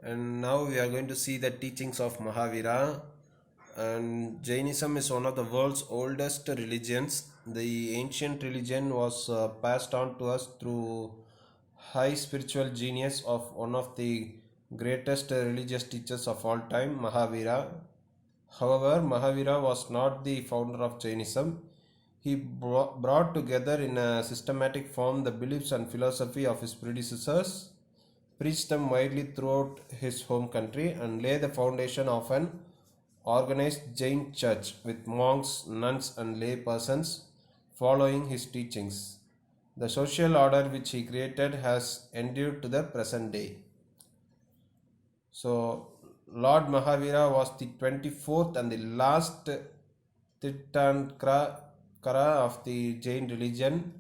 And now we are going to see the teachings of Mahavira. And Jainism is one of the world's oldest religions. The ancient religion was passed on to us through high spiritual genius of one of the greatest religious teachers of all time, Mahavira. However, Mahavira was not the founder of Jainism. He brought together in a systematic form the beliefs and philosophy of his predecessors, preached them widely throughout his home country, and lay the foundation of an organized Jain church with monks, nuns, and lay persons following his teachings. The social order which he created has endured to the present day. So, Lord Mahavira was the 24th and the last Tirthankara of the Jain religion.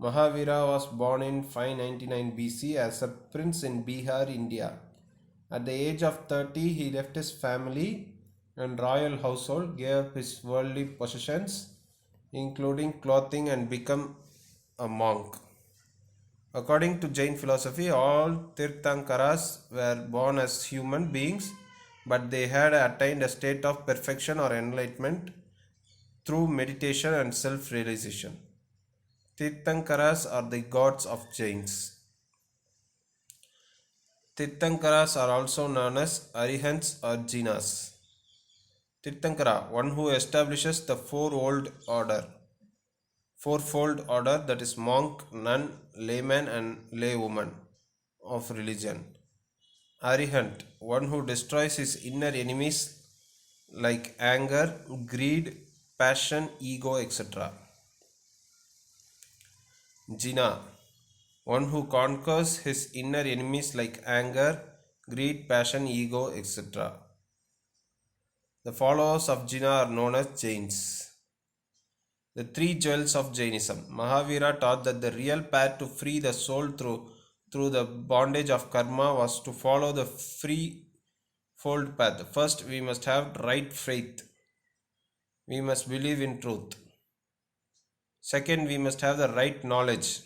Mahavira was born in 599 BC as a prince in Bihar, India. At the age of 30, he left his family and royal household, gave up his worldly possessions, including clothing, and became a monk. According to Jain philosophy, all Tirthankaras were born as human beings, but they had attained a state of perfection or enlightenment through meditation and self realization. Tirthankaras are the gods of Jains. Tirthankaras are also known as Arihants or Jinas. Tirthankara, one who establishes the fourfold order, that is monk, nun, layman, and laywoman of religion. Arihant, one who destroys his inner enemies like anger, greed, passion, ego, etc. Jina, one who conquers his inner enemies like anger, greed, passion, ego, etc. The followers of Jina are known as Jains. The three jewels of Jainism. Mahavira taught that the real path to free the soul through the bondage of karma was to follow the free fold path. First, we must have right faith. We must believe in truth. Second, we must have the right knowledge.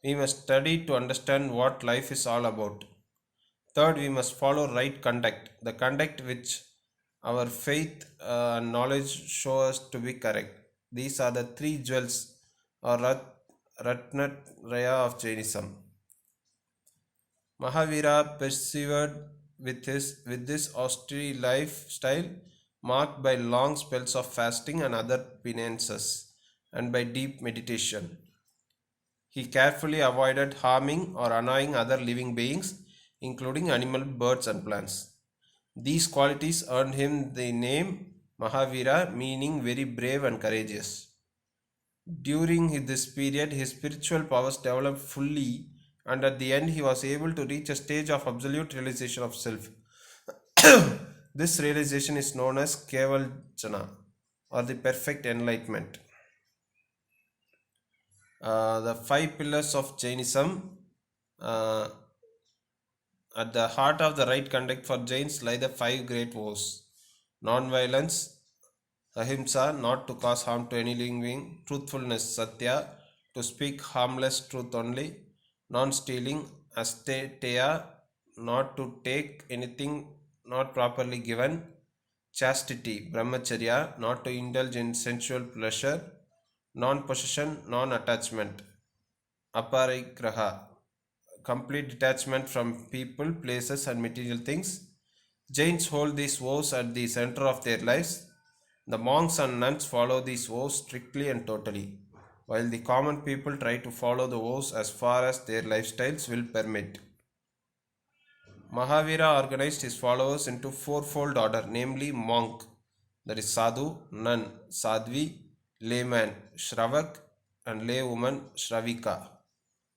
We must study to understand what life is all about. Third, we must follow right conduct, the conduct which our faith and knowledge show us to be correct. These are the three jewels or Ratnatraya of Jainism. Mahavira persevered with this austere lifestyle marked by long spells of fasting and other penances and by deep meditation. He carefully avoided harming or annoying other living beings, including animal, birds, and plants. These qualities earned him the name Mahavira, meaning very brave and courageous. During this period, his spiritual powers developed fully, and at the end, he was able to reach a stage of absolute realization of self. This realization is known as Keval Jana or the perfect enlightenment. The five pillars of Jainism. Uh, at the heart of the right conduct for Jains lie the five great vows: non-violence, ahimsa, not to cause harm to any living being; truthfulness, satya, to speak harmless truth only; non-stealing, asteya, not to take anything not properly given; chastity, brahmacharya, not to indulge in sensual pleasure; non-possession, non-attachment, aparigraha, complete detachment from people, places, and material things. Jains hold these vows at the center of their lives. The monks and nuns follow these vows strictly and totally, while the common people try to follow the vows as far as their lifestyles will permit. Mahavira organized his followers into fourfold order, namely monk, that is sadhu, nun, sadhvi, layman, shravak, and laywoman, shravika.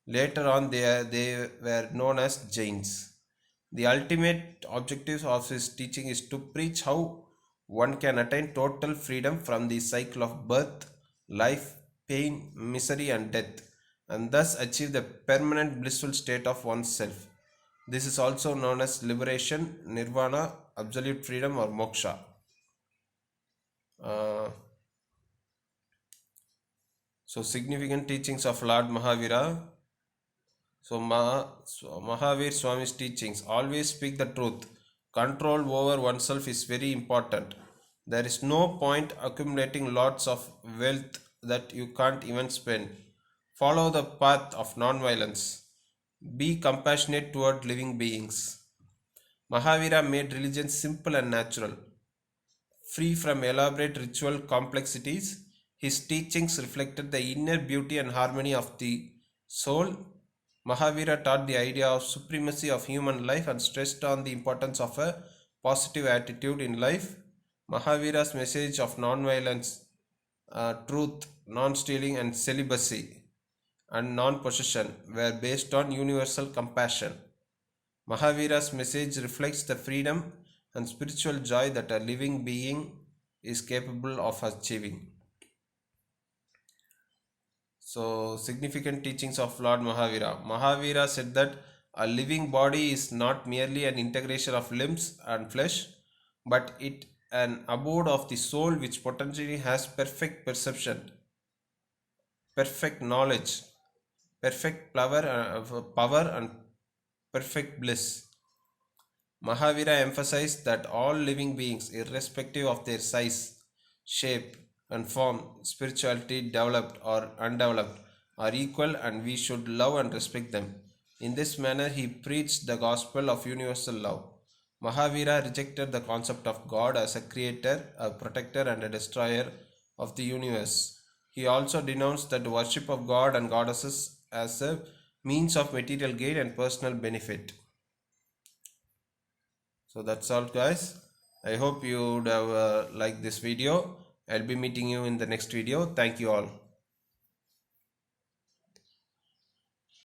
Later on, they were known as Jains. The ultimate objective of his teaching is to preach how one can attain total freedom from the cycle of birth, life, pain, misery, and death, and thus achieve the permanent blissful state of oneself. This is also known as liberation, nirvana, absolute freedom, or moksha. Uh, significant teachings of Lord Mahavira. So Mahavir Swami's teachings always speak the truth. Control over oneself is very important. There is no point accumulating lots of wealth that you can't even spend. Follow the path of non-violence. Be compassionate toward living beings. Mahavira made religion simple and natural, free from elaborate ritual complexities. His teachings reflected the inner beauty and harmony of the soul. Mahavira taught the idea of supremacy of human life and stressed on the importance of a positive attitude in life. Mahavira's message of non-violence, truth, non-stealing, and celibacy and non-possession were based on universal compassion. Mahavira's message reflects the freedom and spiritual joy that a living being is capable of achieving. So, significant teachings of Lord Mahavira. Mahavira said that a living body is not merely an integration of limbs and flesh, but it an abode of the soul which potentially has perfect perception, perfect knowledge, perfect power and perfect bliss. Mahavira emphasized that all living beings, irrespective of their size, shape, and form, spirituality developed or undeveloped, are equal and we should love and respect them. In this manner, he preached the gospel of universal love. Mahavira rejected the concept of God as a creator, a protector, and a destroyer of the universe. He also denounced the worship of God and goddesses as a means of material gain and personal benefit. So that's all, guys. I hope you would have liked this video. I'll be meeting you in the next video. Thank you all.